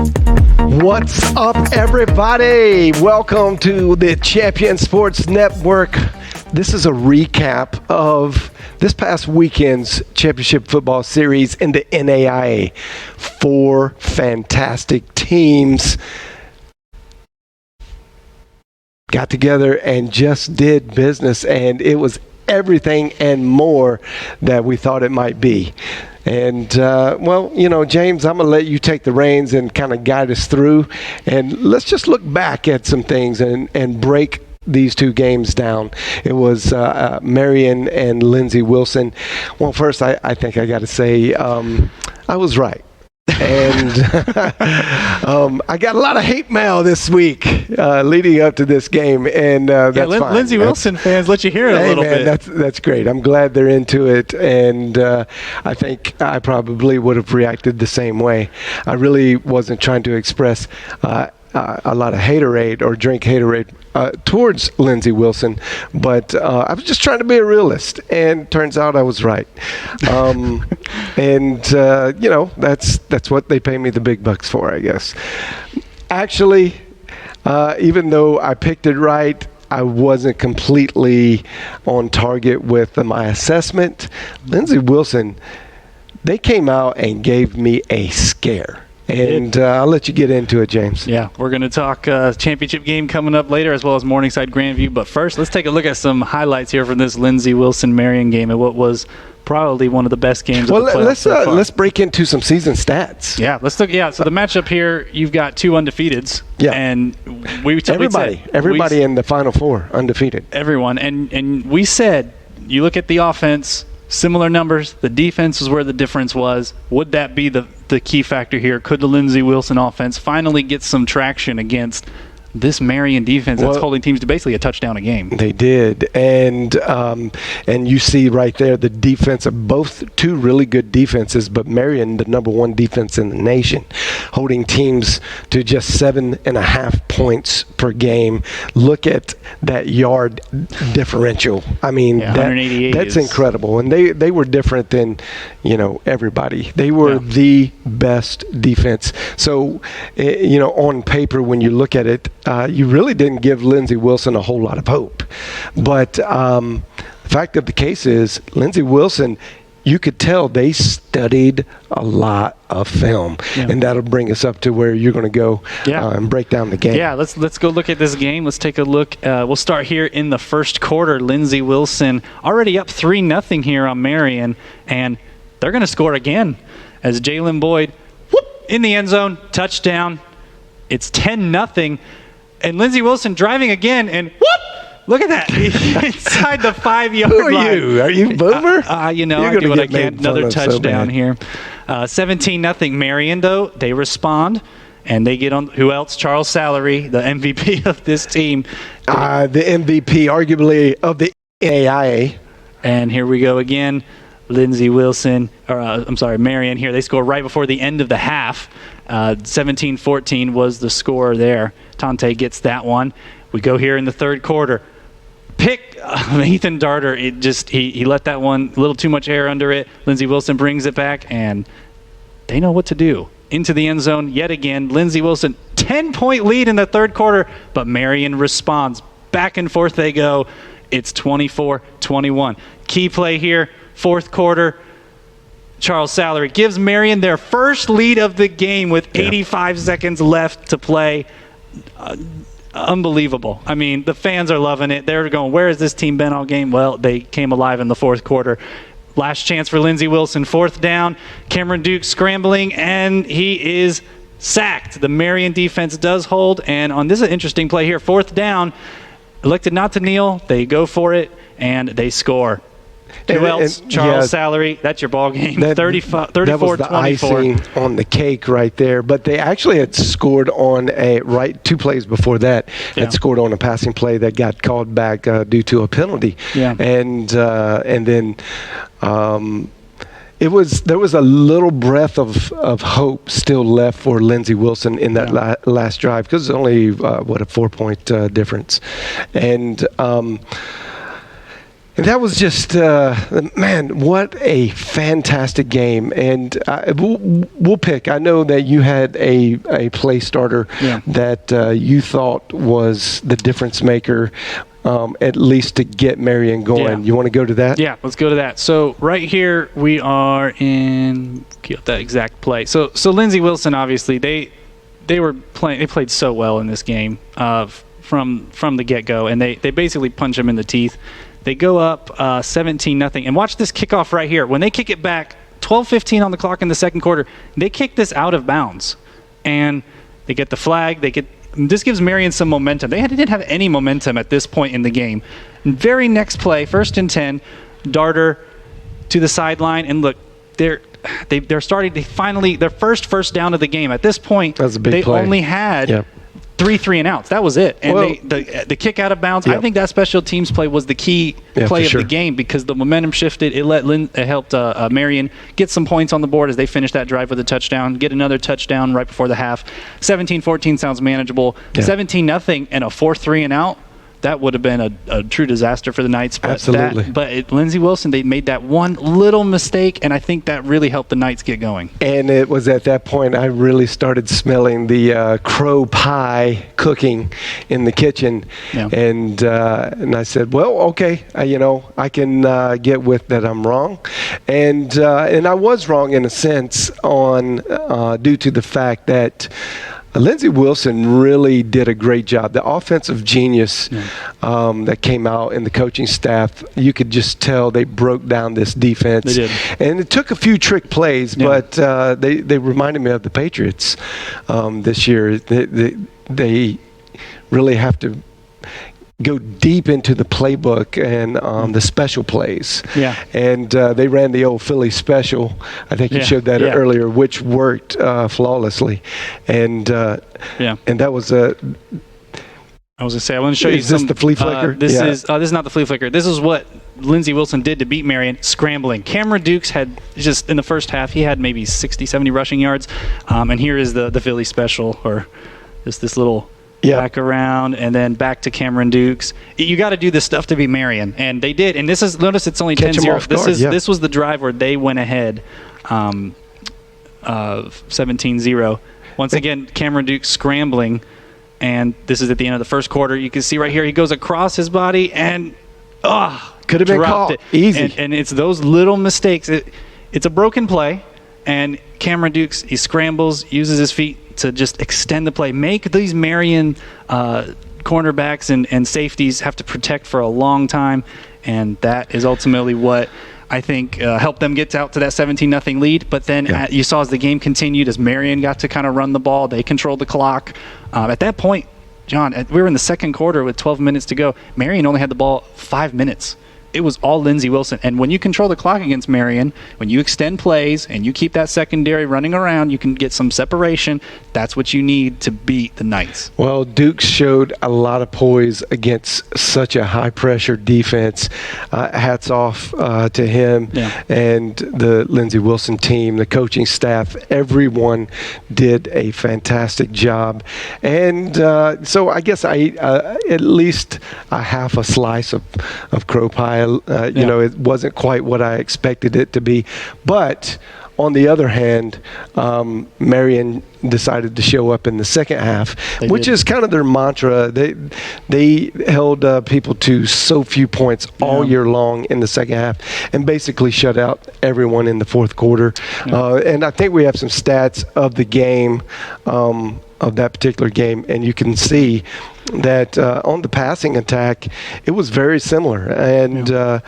What's up, everybody? Welcome to the Champion Sports Network. This is a recap of this past weekend's championship football series in the NAIA. 4 fantastic teams got together and just did business, and it was everything and more that we thought it might be. And, well, you know, James, I'm going to let you take the reins and kind of guide us through. And let's just look back at some things and break these 2 games down. It was Marion and Lindsey Wilson. Well, first, I think I got to say I was right. And I got a lot of hate mail this week leading up to this game, and that's fine. Lindsey Wilson fans let you hear it a little bit. That's great. I'm glad they're into it, and I think I probably would have reacted the same way. I really wasn't trying to express a lot of haterade or drink haterade towards Lindsey Wilson, but I was just trying to be a realist, and turns out I was right. And you know, that's what they pay me the big bucks for, I guess. Actually, even though I picked it right, I wasn't completely on target with my assessment. Lindsey Wilson, they came out and gave me a scare. And I'll let you get into it, James. Yeah, we're going to talk championship game coming up later, as well as Morningside Grandview. But first, let's take a look at some highlights here from this Lindsey Wilson-Marion game and what was probably one of the best games of the playoffs so far. Let's break into some season stats. Yeah, let's look. Yeah, so the matchup here, you've got 2 undefeateds. Yeah, and everybody in the Final Four undefeated. Everyone, and we said, you look at the offense. Similar numbers. The defense is where the difference was. Would that be the key factor here? Could the Lindsey Wilson offense finally get some traction against this Marion defense that's holding teams to basically a touchdown a game? They did, and you see right there the defense of both 2 really good defenses, but Marion, the #1 defense in the nation, holding teams to just 7.5 points per game. Look at that yard differential. I mean, that's incredible, and they were different than, you know, everybody. They were the best defense. So, you know, on paper, when you look at it, you really didn't give Lindsey Wilson a whole lot of hope. But the fact of the case is, Lindsey Wilson, you could tell they studied a lot of film. Yeah. And that'll bring us up to where you're going to go and break down the game. Yeah, let's go look at this game. Let's take a look. We'll start here in the first quarter. Lindsey Wilson already up 3-0 here on Marion, and they're going to score again as Jalen Boyd in the end zone, touchdown. It's 10-0. And Lindsey Wilson driving again, and look at that. Inside the 5-yard line. Who are you? Are you Boomer? You know, I do what I can. Another touchdown here. 17-0. Marion, though, they respond, and they get on. Who else? Charles Salary, the MVP of this team. The MVP, arguably, of the NAIA. And here we go again. Lindsey Wilson, Marion here. They score right before the end of the half. 17-14 was the score there. Tante gets that one. We go here in the third quarter. Ethan Darter, he let that one, a little too much air under it. Lindsey Wilson brings it back, and they know what to do. Into the end zone yet again. Lindsey Wilson, 10-point lead in the third quarter, but Marion responds. Back and forth they go. It's 24-21. Key play here, fourth quarter. Charles Salary gives Marion their first lead of the game with 85 seconds left to play. Unbelievable. I mean, the fans are loving it. They're going, where has this team been all game? Well, they came alive in the fourth quarter. Last chance for Lindsey Wilson, 4th down. Cameron Duke scrambling, and he is sacked. The Marion defense does hold, and on this is an interesting play here. 4th down, elected not to kneel. They go for it, and they score. Who else? Charles Salary. That's your ball game. 34-24. That was the icing on the cake right there. But they actually had scored on 2 plays before that. Had scored on a passing play that got called back due to a penalty. Yeah. And then there was a little breath of hope still left for Lindsey Wilson in that last drive, because it's only a 4-point difference. And And that was just, man, what a fantastic game. And we'll pick. I know that you had a play starter that you thought was the difference maker, at least to get Marion going. Yeah. You want to go to that? Yeah, let's go to that. So right here we are in that exact play. So Lindsey Wilson, obviously, they were playing. They played so well in this game from the get-go, and they basically punch him in the teeth. They go up 17-0. And watch this kickoff right here. When they kick it back, 12:15 on the clock in the second quarter, they kick this out of bounds. And they get the flag. This gives Marion some momentum. They didn't have any momentum at this point in the game. Very next play, 1st and 10, Darter to the sideline. And look, they're starting to finally, their first down of the game. At this point, they only had 3 3-and-outs. That was it. And the kick out of bounds, I think that special teams play was the key play of the game, because the momentum shifted. It helped Marion get some points on the board as they finished that drive with a touchdown, get another touchdown right before the half. 17-14 sounds manageable. 17-0 and a 4th 3-and-out. That would have been a true disaster for the Knights. But absolutely. Lindsey Wilson, they made that one little mistake, and I think that really helped the Knights get going. And it was at that point I really started smelling the crow pie cooking in the kitchen. Yeah. And I said, well, okay, I can get with that I'm wrong. And I was wrong in a sense due to the fact that Lindsey Wilson really did a great job. The offensive genius that came out in the coaching staff, you could just tell they broke down this defense. They did. And it took a few trick plays, but they reminded me of the Patriots this year. They really have to go deep into the playbook and the special plays. Yeah. And they ran the old Philly special. I think you showed that earlier, which worked flawlessly. And and that was a. I was going to say, I want to show you some. Is this the flea flicker? This is not the flea flicker. This is what Lindsey Wilson did to beat Marion, scrambling. Cameron Dukes had just in the first half, he had maybe 60, 70 rushing yards. And here is the Philly special, or just this little. Back around and then back to Cameron Dukes. You got to do this stuff to beat Marion, and they did. And notice it's only 10-0. This was the drive where they went ahead 17-0. Once again, Cameron Dukes scrambling, and this is at the end of the first quarter. You can see right here he goes across his body and could have been caught easy. And it's those little mistakes. It's a broken play, and Cameron Dukes, he scrambles, uses his feet to just extend the play, make these Marion cornerbacks and safeties have to protect for a long time, and that is ultimately what I think helped them get out to that 17-0 lead. But then you saw as the game continued, as Marion got to kind of run the ball, they controlled the clock. At that point, John, we were in the second quarter with 12 minutes to go. Marion only had the ball 5 minutes. It was all Lindsey Wilson. And when you control the clock against Marion, when you extend plays and you keep that secondary running around, you can get some separation. That's what you need to beat the Knights. Well, Dukes showed a lot of poise against such a high-pressure defense. Hats off to him and the Lindsey Wilson team, the coaching staff. Everyone did a fantastic job. And so I guess I ate at least a half a slice of crow pie. It wasn't quite what I expected it to be. But on the other hand, Marion decided to show up in the second half, which is kind of their mantra. They held people to so few points all year long in the second half and basically shut out everyone in the fourth quarter. And I think we have some stats of the game, of that particular game, and you can see that on the passing attack, it was very similar. And the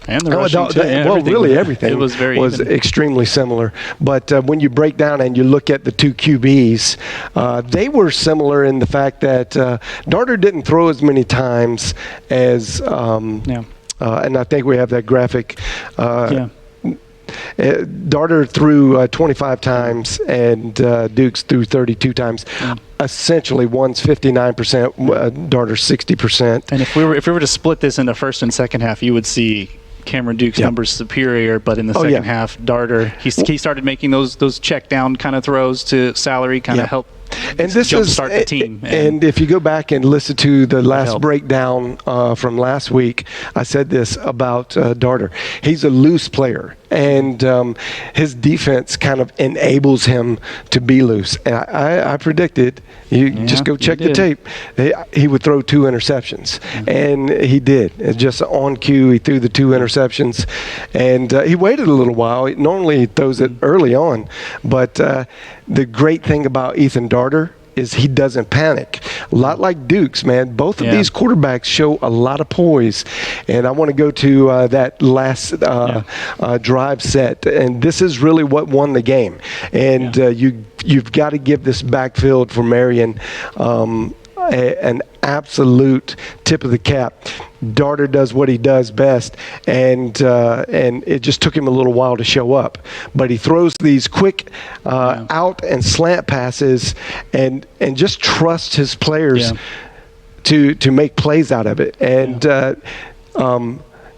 rushing too. Everything was extremely similar. But when you break down and you look at the two QBs, they were similar in the fact that Darter didn't throw as many times as, and I think we have that graphic. Darter threw 25 times and Dukes threw 32 times. Essentially, one's 59%, Darter's 60%. And if we were to split this into first and second half, you would see Cameron Duke's numbers superior, but in the second half, Darter he started making those check down kind of throws to Salary, kind of help And this jumpstart the team. And if you go back and listen to the last help. breakdown from last week, I said this about Darter. He's a loose player, and his defense kind of enables him to be loose. And I predicted, just go check the tape, he would throw 2 interceptions, and he did. It's just on cue, he threw the 2 interceptions, and he waited a little while. Normally he throws it early on, but the great thing about Ethan Darter is he doesn't panic. A lot like Dukes, man. Both of these quarterbacks show a lot of poise. And I want to go to that last drive set. And this is really what won the game. And you've got to give this backfield for Marion an absolute tip of the cap. Darter does what he does best, and it just took him a little while to show up. But he throws these quick out and slant passes, and just trusts his players to make plays out of it. And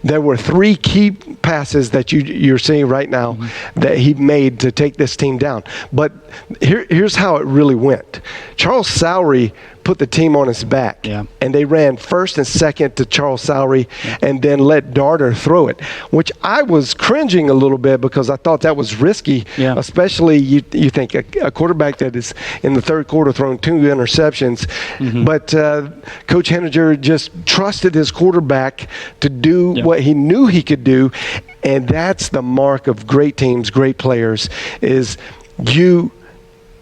there were 3 key passes that you're seeing right now that he made to take this team down. But here's how it really went. Charles Sowry put the team on his back, and they ran first and second to Charles Sowry, and then let Darter throw it, which I was cringing a little bit because I thought that was risky, especially you think a quarterback that is in the third quarter throwing 2 interceptions. But Coach Henninger just trusted his quarterback to do what he knew he could do, and that's the mark of great teams, great players, is you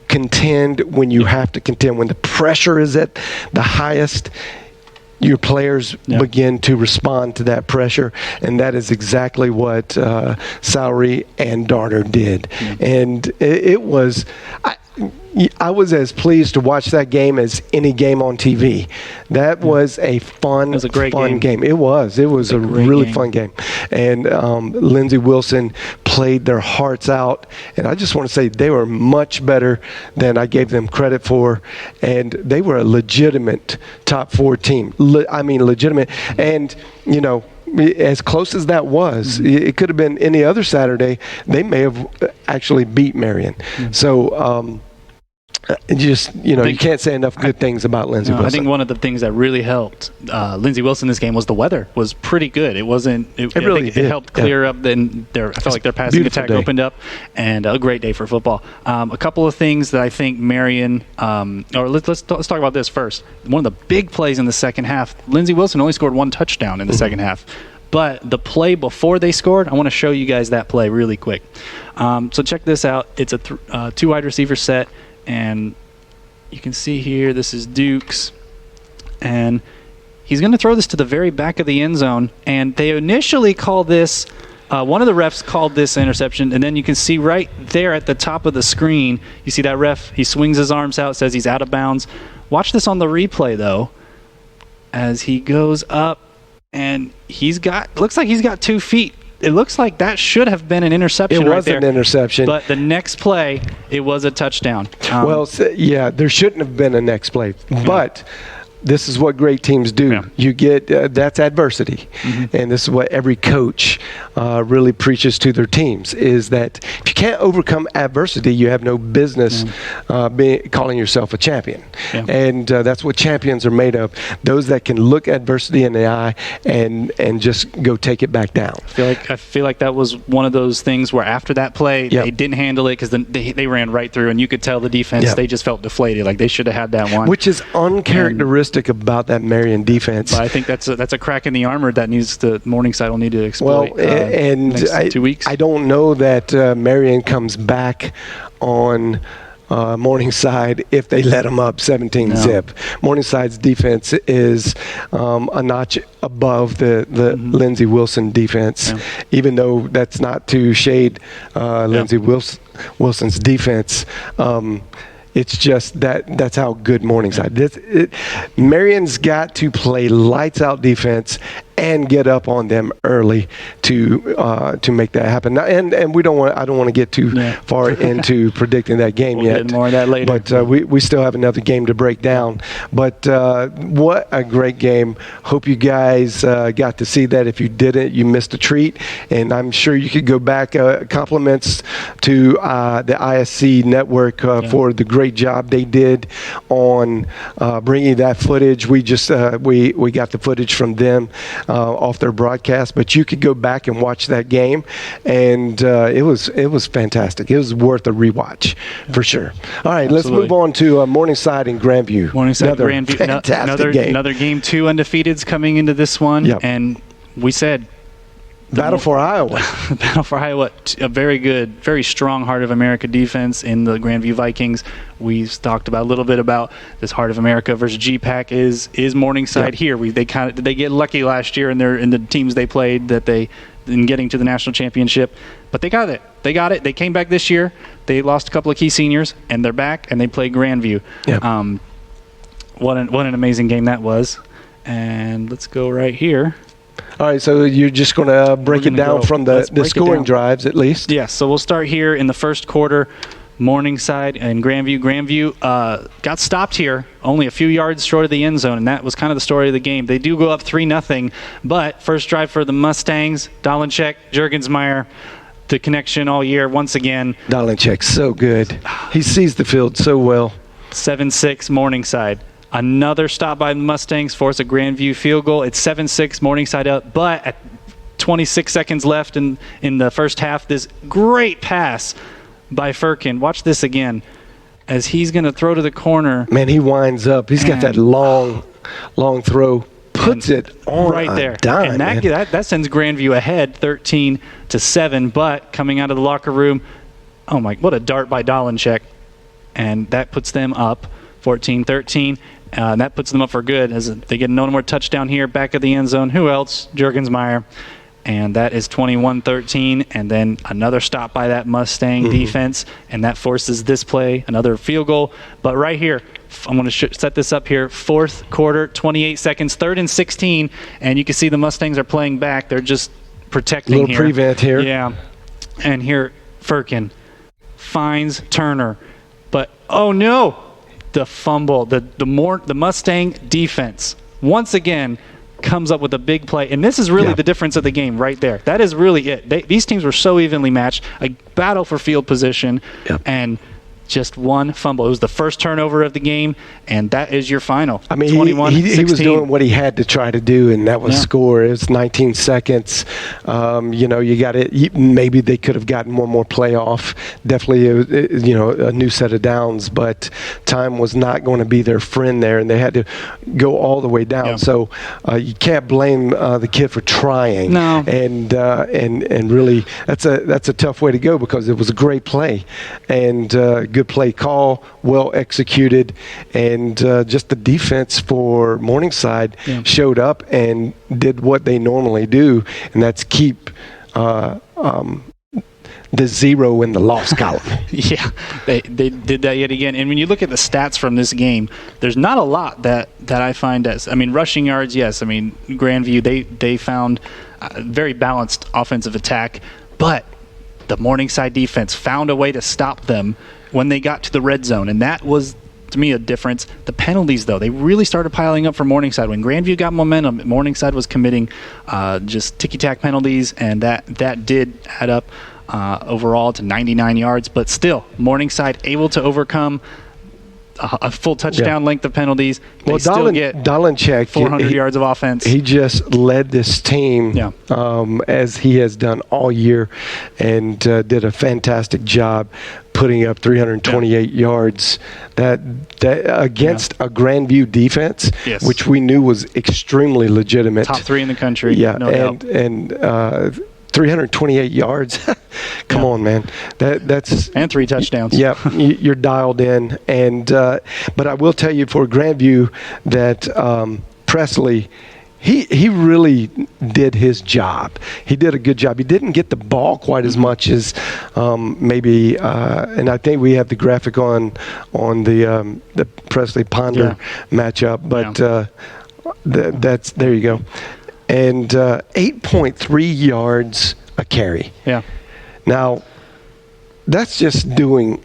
contend when you have to contend. When the pressure is at the highest, your players begin to respond to that pressure, and that is exactly what Sowry and Darter did. And it was I was as pleased to watch that game as any game on TV. That was a fun, game. It was a really fun game. And Lindsey Wilson played their hearts out. And I just want to say they were much better than I gave them credit for. And they were a legitimate top 4 team. Legitimate. And, as close as that was, it could have been any other Saturday. They may have actually beat Marion. So, you can't say enough good things about Lindsey Wilson. I think one of the things that really helped Lindsey Wilson this game was the weather was pretty good. It wasn't. It helped clear up. Then I felt like their passing attack opened up, and a great day for football. A couple of things that I think Marion. Let's talk about this first. One of the big plays in the second half. Lindsey Wilson only scored 1 touchdown in the second half. But the play before they scored, I want to show you guys that play really quick. So check this out. It's a 2 wide receiver set. And you can see here, this is Dukes. And he's going to throw this to the very back of the end zone. And they initially call this, one of the refs called this interception. And then you can see right there at the top of the screen, you see that ref, he swings his arms out, says he's out of bounds. Watch this on the replay, though, as he goes up. And looks like he's got 2 feet. It looks like that should have been an interception. It was an interception. But the next play, it was a touchdown. There shouldn't have been a next play. But this is what great teams do. You get that's adversity. And this is what every coach really preaches to their teams, is that if you can't overcome adversity, you have no business calling yourself a champion. And that's what champions are made of, those that can look adversity in the eye and just go take it back down. I feel like that was one of those things where after that play, they didn't handle it because they ran right through, and you could tell the defense, they just felt deflated. Like they should have had that one. Which is uncharacteristic about that Marion defense. But I think that's a crack in the armor that Morningside will need to exploit. Next 2 weeks. I don't know that Marion comes back on Morningside if they let them up 17-zip. Morningside's defense is a notch above the Lindsey Wilson defense, even though that's not to shade Lindsey Wilson's defense. It's just that's how good Morningside. Marion's got to play lights out defense and get up on them early to make that happen. Now, and I don't want to get too far into predicting that game we'll yet. Get more of that later. But we still have another game to break down. But what a great game! Hope you guys got to see that. If you didn't, you missed a treat. And I'm sure you could go back. Compliments to the ISC network for the great job they did on bringing that footage. We just we got the footage from them off their broadcast, but you could go back and watch that game, and it was fantastic. It was worth a rewatch for sure. All right, let's move on to Morningside and Grandview. Morningside, another Grandview, fantastic game. Another game. 2 undefeateds coming into this one, and we said. Battle for Iowa. Battle for Iowa. A very good, very strong Heart of America defense in the Grandview Vikings. We talked about a little bit about this Heart of America versus GPAC is Morningside here. They get lucky last year in the teams they played in getting to the national championship, but they got it. They came back this year. They lost a couple of key seniors, and they're back and they play Grandview. Yep. What an amazing game that was. And let's go right here. All right, so you're just going to break it down from the scoring drives at least? Yes, so we'll start here in the first quarter. Morningside and Grandview. Grandview got stopped here, only a few yards short of the end zone, and that was kind of the story of the game. They do go up 3-0, but first drive for the Mustangs, Dolenchek, Juergensmeyer, the connection all year once again. Dolenchek, so good. He sees the field so well. 7-6 Morningside. Another stop by the Mustangs force a Grandview field goal. It's 7-6 Morningside up, but at 26 seconds left in the first half, this great pass by Firkin. Watch this again as he's going to throw to the corner. Man, he winds up. He's got that long throw. Puts it on right there. Dime, and that sends Grandview ahead 13-7, but coming out of the locker room, oh my, what a dart by Dolenchek. And that puts them up 14-13. And that puts them up for good as they get no more touchdown here, back of the end zone. Who else? Juergensmeyer. And that is 21-13. And then another stop by that Mustang defense. And that forces this play, another field goal. But right here, I'm going to set this up here. Fourth quarter, 28 seconds, 3rd and 16. And you can see the Mustangs are playing back. They're just protecting here. Little prevent here. Yeah. And here, Firkin finds Turner. But, oh no! The fumble, the Mustang defense once again comes up with a big play, and this is really the difference of the game right there. That is really it. These teams were so evenly matched, a battle for field position, and just one fumble. It was the first turnover of the game, and that is your final. I mean, 21-16. he was doing what he had to try to do, and that was score. It was 19 seconds. You got it. Maybe they could have gotten one more play off. Definitely, a new set of downs, but time was not going to be their friend there, and they had to go all the way down. So you can't blame the kid for trying. No. And really, that's a tough way to go because it was a great play and good play call, well executed, and just the defense for Morningside showed up and did what they normally do, and that's keep the 0 in the loss column. Yeah, they did that yet again. And when you look at the stats from this game, there's not a lot that I find rushing yards, yes. I mean, Grandview, they found a very balanced offensive attack, but the Morningside defense found a way to stop them when they got to the red zone, and that was, to me, a difference. The penalties, though, they really started piling up for Morningside. When Grandview got momentum, Morningside was committing just ticky-tack penalties, and that did add up overall to 99 yards. But still, Morningside able to overcome a full touchdown length of penalties. They still get Dolenchek, 400 yards of offense. He just led this team as he has done all year, and did a fantastic job putting up 328 yards that against a Grandview defense, which we knew was extremely legitimate. Top 3 in the country, no doubt. And 328 yards. Come on, man. That's and 3 touchdowns. Yeah, you're dialed in. And but I will tell you for Grandview that Presley, he really did his job. He did a good job. He didn't get the ball quite as much as maybe, and I think we have the graphic on the Presley Ponder matchup. But that's there you go. and 8.3 yards a carry. Yeah. Now, that's just doing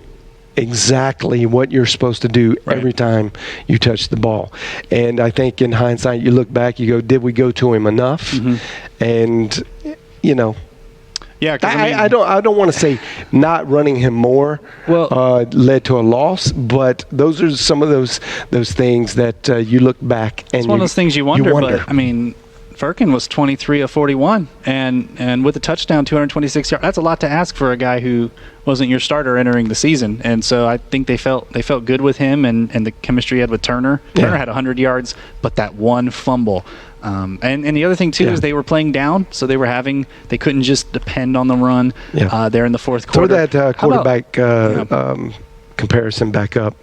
exactly what you're supposed to do every time you touch the ball. And I think in hindsight, you look back, you go, did we go to him enough? And, you know, Yeah, I don't want to say not running him more led to a loss, but those are some of those things that you look back and it's one of those things you wonder. But I mean, Firkin was 23 of 41, and with a touchdown, 226 yards. That's a lot to ask for a guy who wasn't your starter entering the season. And so I think they felt good with him and the chemistry he had with Turner. Turner had 100 yards, but that one fumble. And the other thing too is they were playing down, so they couldn't just depend on the run. There in the fourth quarter. Throw that quarterback comparison back up.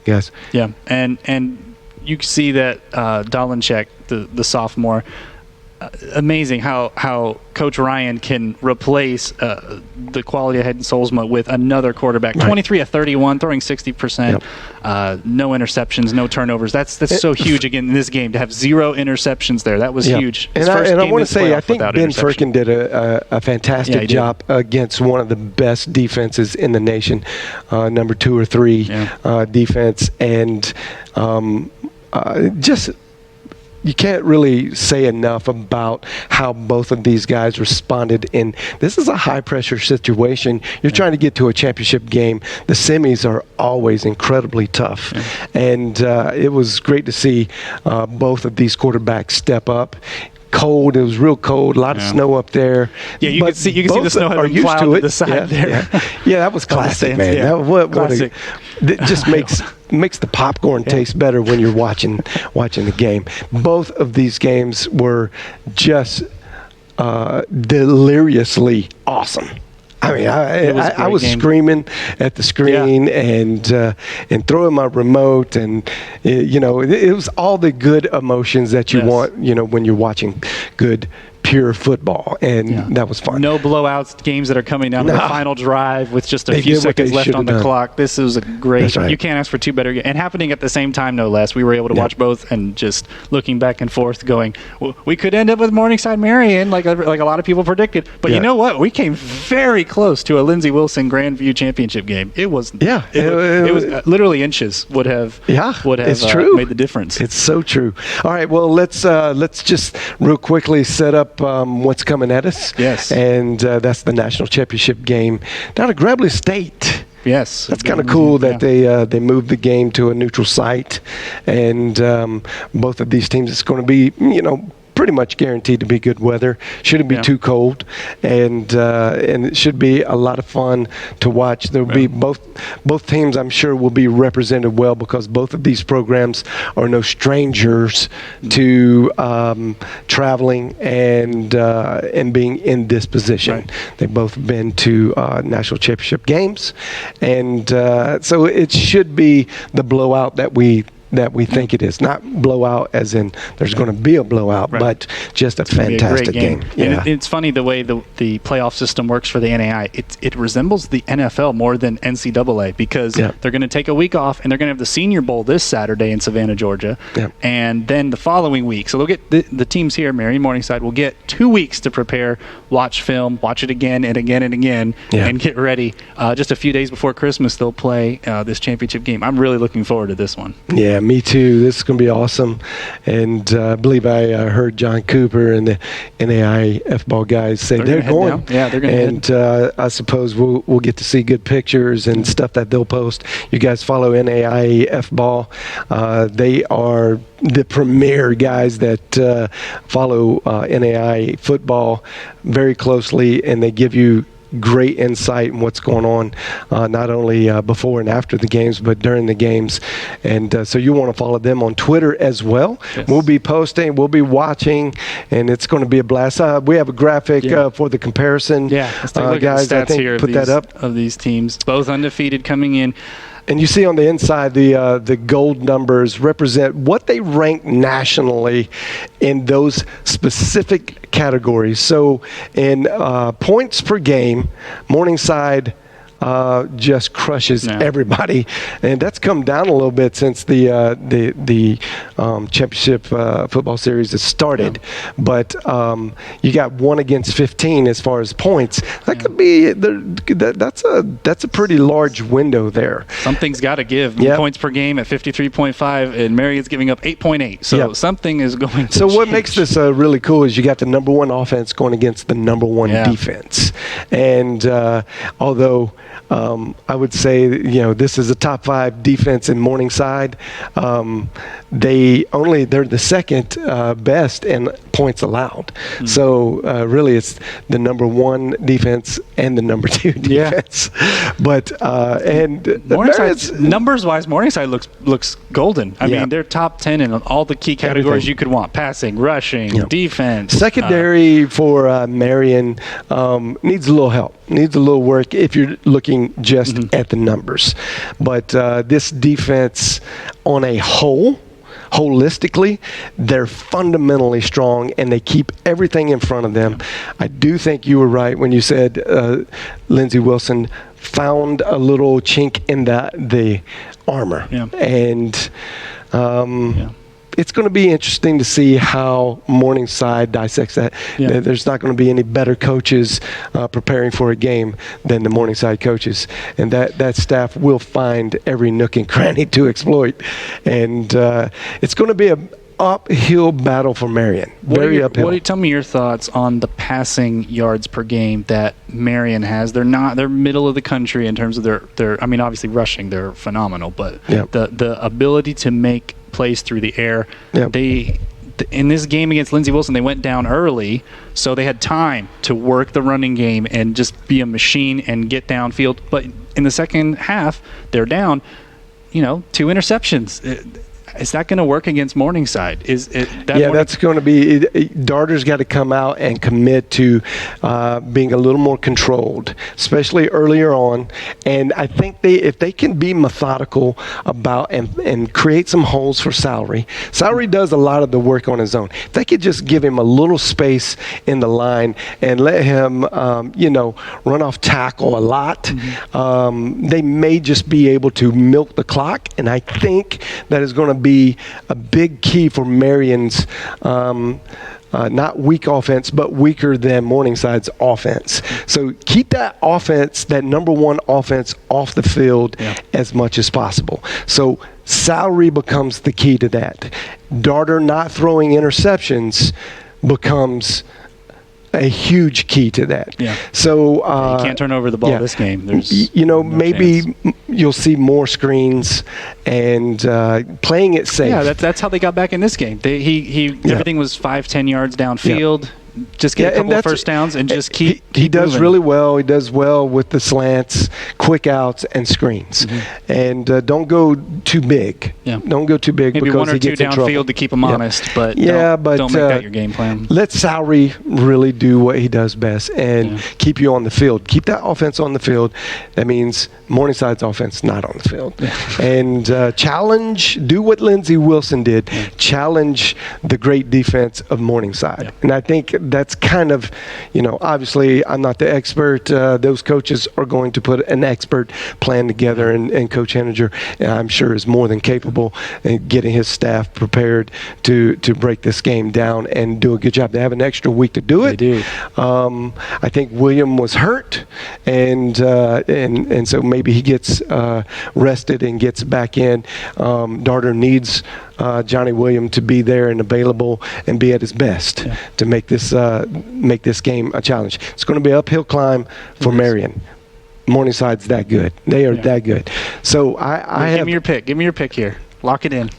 Yes. Yeah, and you see that Dolinchek, the sophomore, amazing how Coach Ryan can replace the quality of Hayden Solzma with another quarterback. 23 of 31, throwing 60%, no interceptions, no turnovers. That's so huge again in this game to have 0 interceptions there. That was huge. And I want to say, I think Ben Firkin did a fantastic job against one of the best defenses in the nation, number 2 or 3 defense, and just you can't really say enough about how both of these guys responded. In this is a high-pressure situation. You're trying to get to a championship game. The semis are always incredibly tough, and it was great to see both of these quarterbacks step up. Cold. It was real cold. A lot of snow up there. Yeah, you could see the snow had been plowed to the side there. Yeah, that was classic, man. Classic. It just makes the popcorn taste better when you're watching the game. Both of these games were just deliriously awesome. I mean, I was screaming at the screen and throwing my remote, and it was all the good emotions that you want, when you're watching good, pure football, and that was fun. No blowouts, games that are coming down to the final drive with just a few seconds left on the clock. This was a great. You can't ask for two better, and happening at the same time, no less. We were able to watch both, and just looking back and forth, going, we could end up with Morningside Marion, like a lot of people predicted. But you know what? We came very close to a Lindsey Wilson Grandview championship game. It was it was literally inches would have it's true. Made the difference. It's so true. All right, well let's just real quickly set up what's coming at us. Yes. And that's the national championship game down at Grambling State. Yes. That's kind of cool that they moved the game to a neutral site, and both of these teams, it's going to be, pretty much guaranteed to be good weather. Shouldn't be too cold, and it should be a lot of fun to watch. There'll be both teams, I'm sure, will be represented well, because both of these programs are no strangers to traveling and being in this position. They've both been to national championship games, and so it should be the blowout that we think it is. Not blowout as in there's going to be a blowout, but just a fantastic game. And it's funny the way the playoff system works for the NAIA. It resembles the NFL more than NCAA, because they're going to take a week off, and they're going to have the Senior Bowl this Saturday in Savannah, Georgia, and then the following week. So they'll get the teams here, Marion, Morningside, will get 2 weeks to prepare, watch film, watch it again and again and again, and get ready. Just a few days before Christmas, they'll play this championship game. I'm really looking forward to this one. Yeah, me too. This is going to be awesome. And I believe I heard John Cooper and the NAIA F-ball guys say they're going. Yeah, they're going to And I suppose we'll get to see good pictures and stuff that they'll post. You guys follow NAIA F-ball. They are the premier guys that follow NAIA football very closely, and they give you great insight in what's going on, not only before and after the games, but during the games. And so you want to follow them on Twitter as well. Yes. We'll be posting, we'll be watching, and it's going to be a blast. We have a graphic for the comparison. Let's take a look guys, at the stats here put that up. Of these teams, both undefeated coming in. And you see on the inside, the gold numbers represent what they rank nationally in those specific categories. So in points per game, Morningside just crushes everybody, and that's come down a little bit since the championship football series has started. But you got 1 against 15 as far as points. That could be that's a pretty large window there. Something's got to give. Points per game at 53.5, and Marion's giving up 8.8. So something is going to. So what makes this really cool is you got the number 1 offense going against the number 1 defense, and although I would say, this is a top 5 defense in Morningside. They're the second best in points allowed. Mm-hmm. So really, it's the number 1 defense and the number 2 defense. But and Morningside, numbers-wise, Morningside looks golden. I mean, they're top 10 in all the key categories you could want: passing, rushing, defense. Secondary for Marion needs a little help. Needs a little work if you're looking just at the numbers. But this defense on a holistically, they're fundamentally strong, and they keep everything in front of them. I do think you were right when you said Lindsey Wilson found a little chink in the armor. And it's going to be interesting to see how Morningside dissects that. There's not going to be any better coaches preparing for a game than the Morningside coaches, and that staff will find every nook and cranny to exploit. And it's going to be an uphill battle for Marion. Very uphill. Tell me your thoughts on the passing yards per game that Marion has. They're middle of the country in terms of their. I mean, obviously rushing, they're phenomenal, but the ability to make plays through the air. In this game against Lindsey Wilson, they went down early, so they had time to work the running game and just be a machine and get downfield. But in the second half, they're down, 2 interceptions. Is that going to work against Morningside? That's going to be – Darter's got to come out and commit to being a little more controlled, especially earlier on. And I think if they can be methodical about and create some holes for Salary does a lot of the work on his own. If they could just give him a little space in the line and let him, run off tackle a lot, they may just be able to milk the clock. And I think that is going to be a big key for Marion's not weak offense, but weaker than Morningside's offense. So keep that offense, that number 1 offense, off the field as much as possible. So Salary becomes the key to that. Darter not throwing interceptions becomes a huge key to that. So you can't turn over the ball this game. There's maybe chance. You'll see more screens and playing it safe. Yeah, that's how they got back in this game. Everything was 5-10 yards downfield. Just get a couple of first downs and just keep He does moving. really well. He does well with the slants, quick outs, and screens. And don't go too big. Don't go too big. Maybe because 1 or 2 he gets in trouble. downfield to keep him honest, but don't make that your game plan. Let Salary really do what he does best and keep you on the field. Keep that offense on the field. That means Morningside's offense not on the field. And do what Lindsey Wilson did. Challenge the great defense of Morningside. And I think that's kind of, obviously I'm not the expert. Those coaches are going to put an expert plan together, and Coach Henninger, I'm sure, is more than capable in getting his staff prepared to break this game down and do a good job. They have an extra week to do it. They do. I think William was hurt, and so maybe he gets rested and gets back in. Darter needs Johnny William to be there and available and be at his best to make this game a challenge. It's going to be an uphill climb for Marion. Morningside's that good. They are that good. So Give me your pick. Give me your pick here. Lock it in.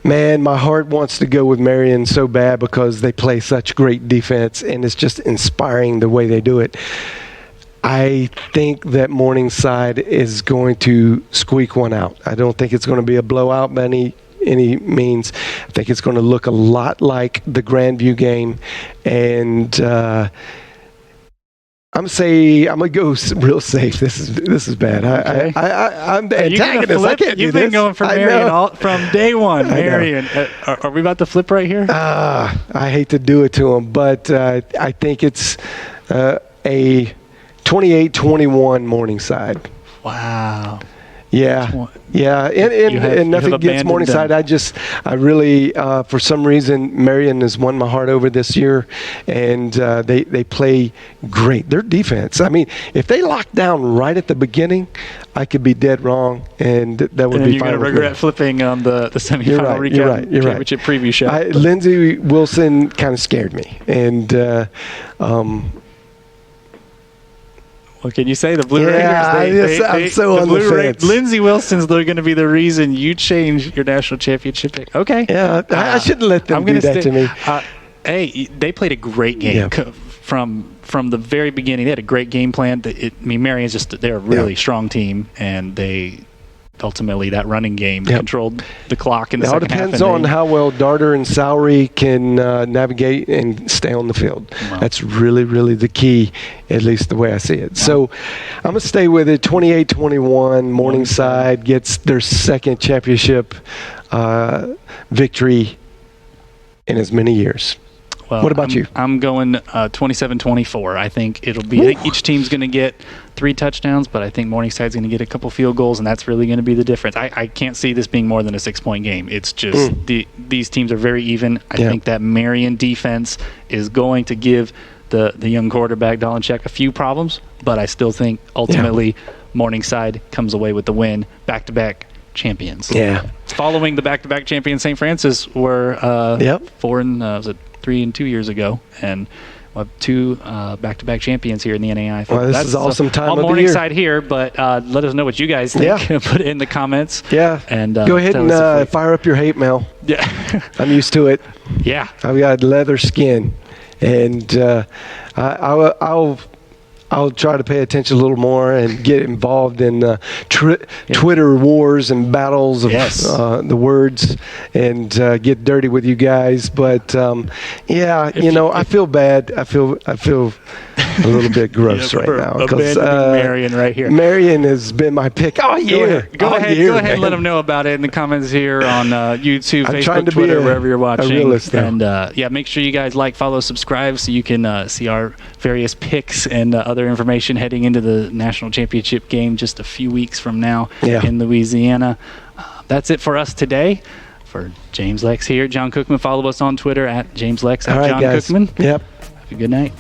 Man, my heart wants to go with Marion so bad because they play such great defense, and it's just inspiring the way they do it. I think that Morningside is going to squeak one out. I don't think it's going to be a blowout by any means. I think it's going to look a lot like the Grandview game, and I'm gonna go real safe. This is bad. Okay. I'm the antagonist. I can't do You've this. been going for Marion from day one. Marion, are we about to flip right here? I hate to do it to him, but I think it's a 28-21 Morningside. Wow. Yeah, and You have nothing against abandoned Morningside. them. I really, for some reason, Marion has won my heart over this year, and they play great. Their defense. I mean, if they lock down right at the beginning, I could be dead wrong, and that would And be you're fine going to with regret me. flipping on the semifinal recap You're right. championship preview show. Lindsey Wilson kind of scared me, and What can you say? The Blue Yeah, Raiders. I'm so on the fence. Lindsey Wilson's going to be the reason you change your national championship pick. Okay. yeah, I shouldn't let them do that to me. Hey, they played a great game from the very beginning. They had a great game plan. Marion's they're a really strong team, and they ultimately that running game controlled the clock in the second half. It all depends on how well Darter and Sowery can navigate and stay on the field. Wow. That's really, really the key, at least the way I see it. Wow. So I'm going to stay with it. 28-21, Morningside gets their second championship victory in as many years. Well, what about you? I'm going 27-24. I think it'll be. I think each team's going to get 3 touchdowns, but I think Morningside's going to get a couple field goals, and that's really going to be the difference. I can't see this being more than a 6-point game. It's just these teams are very even. I think that Marion defense is going to give the young quarterback Dolenchek a few problems, but I still think ultimately Morningside comes away with the win. Back-to-back champions. Yeah. Following the back-to-back champions, St. Francis were 3 and 2 years ago, and we'll have 2 back-to-back champions here in the NAIA. Well, this is awesome time of the year. On Morningside here, but let us know what you guys think. Put it in the comments. Yeah. And go ahead and fire up your hate mail. Yeah. I'm used to it. Yeah. I've got leather skin, and I'll try to pay attention a little more and get involved in Twitter wars and battles of the words and get dirty with you guys. But I feel bad. I feel a little bit gross right now because Marion right here. Marion has been my pick all year. Go ahead and let them know about it in the comments here on YouTube, I'm Facebook, Twitter, wherever you're watching. A realist now. And make sure you guys like, follow, subscribe so you can see our various picks and other information heading into the national championship game just a few weeks from now in Louisiana. That's it for us today. For James Lex here, John Cookman. Follow us on Twitter at James Lex at John Cookman. Yep. Have a good night.